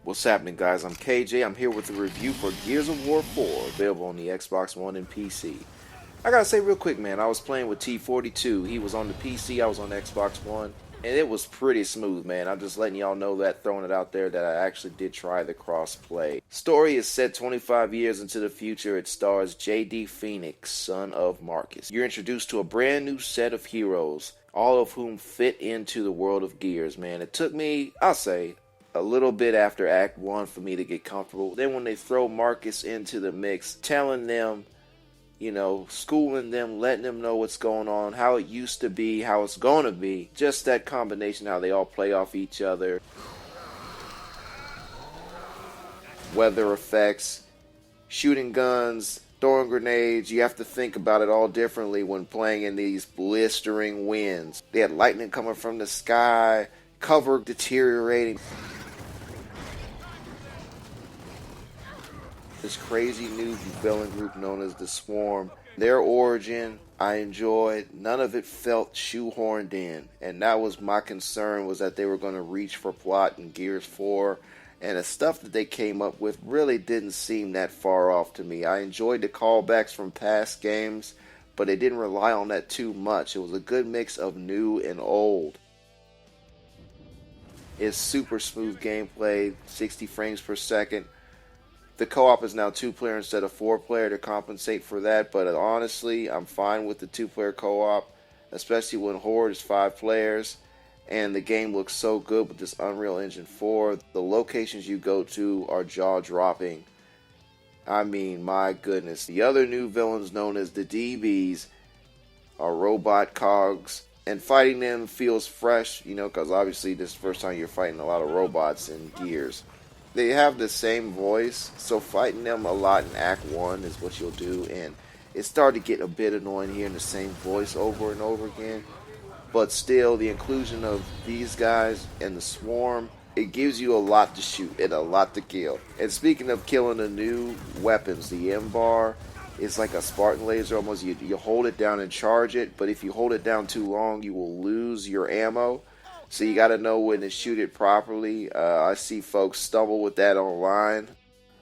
What's happening, guys? I'm KJ. I'm here with a review for Gears of War 4, available on the Xbox One and PC. I gotta say real quick, man, I was playing with T42. He was on the PC, I was on the Xbox One, and it was pretty smooth, man. I'm just letting y'all know that, throwing it out there, that I actually did try the cross-play. Story is set 25 years into the future. It stars J.D. Phoenix, son of Marcus. You're introduced to a brand new set of heroes, all of whom fit into the world of Gears, man. It took me, I'll say, a little bit after Act 1 for me to get comfortable. Then when they throw Marcus into the mix, telling them, schooling them, letting them know what's going on, how it used to be, how it's going to be. Just that combination, how they all play off each other. Weather effects, shooting guns, throwing grenades. You have to think about it all differently when playing in these blistering winds. They had lightning coming from the sky, cover deteriorating. This crazy new villain group known as the Swarm. Their origin, I enjoyed. None of it felt shoehorned in. And that was my concern, was that they were going to reach for plot in Gears 4. And the stuff that they came up with really didn't seem that far off to me. I enjoyed the callbacks from past games, but they didn't rely on that too much. It was a good mix of new and old. It's super smooth gameplay, 60 frames per second. The co-op is now 2-player instead of 4-player to compensate for that, but honestly, I'm fine with the 2-player co-op, especially when Horde is 5 players, and the game looks so good with this Unreal Engine 4. The locations you go to are jaw-dropping. I mean, my goodness. The other new villains, known as the DBs, are robot cogs, and fighting them feels fresh, because obviously this is the first time you're fighting a lot of robots in Gears. They have the same voice, so fighting them a lot in Act 1 is what you'll do, and it started to get a bit annoying hearing the same voice over and over again. But still, the inclusion of these guys and the Swarm, it gives you a lot to shoot and a lot to kill. And speaking of killing the new weapons, the M-Bar is like a Spartan laser almost. You hold it down and charge it, but if you hold it down too long, you will lose your ammo. So you got to know when to shoot it properly. I see folks stumble with that online.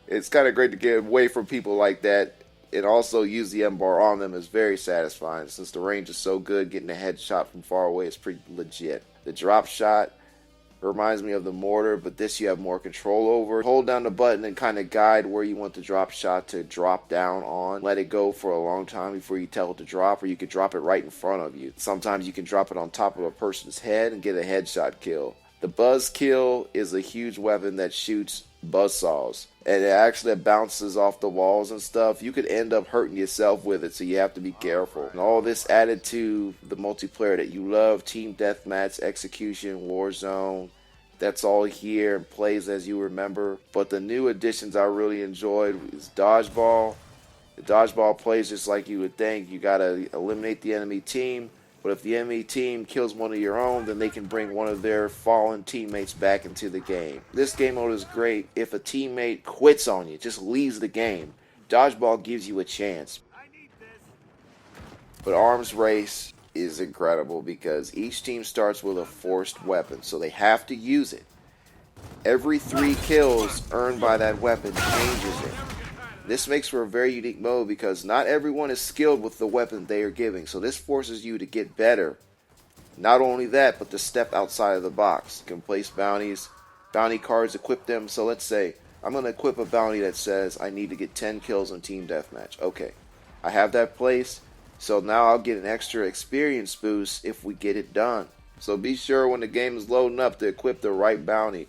It's kind of great to get away from people like that, and also use the M-Bar on them is very satisfying. Since the range is so good, getting a headshot from far away is pretty legit. The drop shot reminds me of the mortar, but this you have more control over. Hold down the button and kind of guide where you want the drop shot to drop down on. Let it go for a long time before you tell it to drop, or you could drop it right in front of you. Sometimes you can drop it on top of a person's head and get a headshot kill. The buzz kill is a huge weapon that shoots buzzsaws, and it actually bounces off the walls and stuff. You could end up hurting yourself with it, so you have to be careful. And all this added to the multiplayer that you love: Team Deathmatch, Execution, Warzone. That's all here and plays as you remember. But the new additions I really enjoyed is Dodgeball. The Dodgeball plays just like you would think. You gotta eliminate the enemy team, but if the enemy team kills one of your own, then they can bring one of their fallen teammates back into the game. This game mode is great if a teammate quits on you, just leaves the game. Dodgeball gives you a chance. But Arms Race is incredible because each team starts with a forced weapon, so they have to use it. Every 3 kills earned by that weapon changes it. This makes for a very unique mode because not everyone is skilled with the weapon they are giving, so this forces you to get better. Not only that, but to step outside of the box. You can place bounties, bounty cards, equip them. So let's say I'm going to equip a bounty that says I need to get 10 kills in Team Deathmatch. Okay, I have that placed. So now I'll get an extra experience boost if we get it done. So be sure when the game is loading up to equip the right bounty.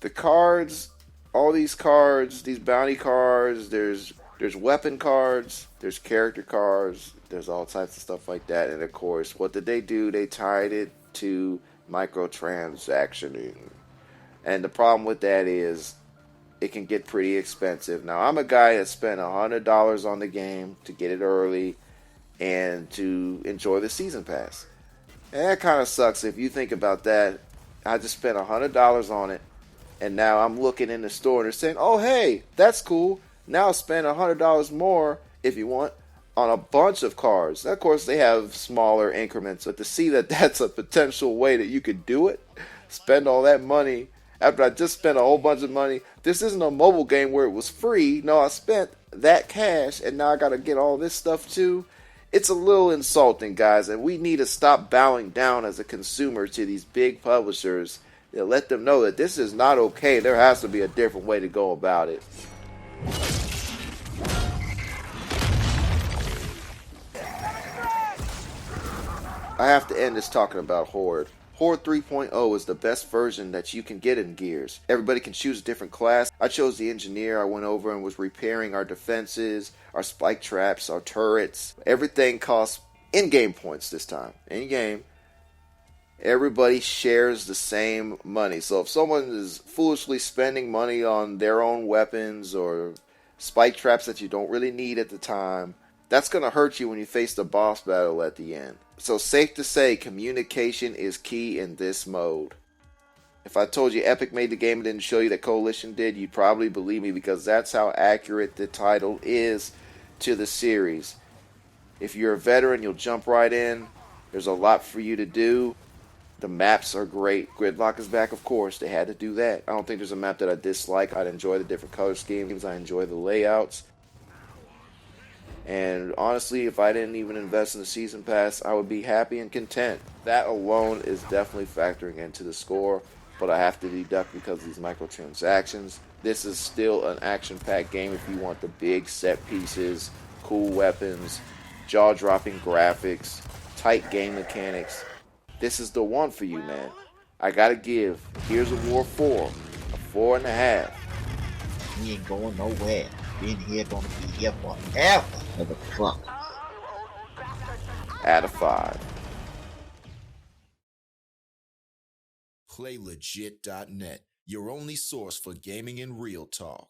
The cards, all these cards, these bounty cards, there's weapon cards, there's character cards, there's all types of stuff like that. And of course, what did they do? They tied it to microtransactioning. And the problem with that is it can get pretty expensive. Now, I'm a guy that spent $100 on the game to get it early and to enjoy the season pass. And that kind of sucks if you think about that. I just spent $100 on it, and now I'm looking in the store and they're saying, oh, hey, that's cool. Now spend $100 more, if you want, on a bunch of cards. Now, of course, they have smaller increments, but to see that that's a potential way that you could do it, spend all that money, after I just spent a whole bunch of money. This isn't a mobile game where it was free. No, I spent that cash and now I gotta get all this stuff too. It's a little insulting, guys, and we need to stop bowing down as a consumer to these big publishers and let them know that this is not okay. There has to be a different way to go about it. I have to end this talking about Horde. Horde 3.0 is the best version that you can get in Gears. Everybody can choose a different class. I chose the engineer. I went over and was repairing our defenses, our spike traps, our turrets. Everything costs in-game points this time. In-game, everybody shares the same money. So if someone is foolishly spending money on their own weapons or spike traps that you don't really need at the time, that's going to hurt you when you face the boss battle at the end. So safe to say, communication is key in this mode. If I told you Epic made the game and didn't show you that Coalition did, you'd probably believe me because that's how accurate the title is to the series. If you're a veteran, you'll jump right in. There's a lot for you to do. The maps are great. Gridlock is back, of course. They had to do that. I don't think there's a map that I dislike. I enjoy the different color schemes. I enjoy the layouts. And honestly, if I didn't even invest in the season pass, I would be happy and content. That alone is definitely factoring into the score, but I have to deduct because of these microtransactions. This is still an action-packed game if you want the big set pieces, cool weapons, jaw-dropping graphics, tight game mechanics. This is the one for you, man. I gotta give Gears of War 4 a 4.5. We ain't going nowhere. Being here gonna be here forever, motherfucker. Out of 5. PlayLegit.net, your only source for gaming and real talk.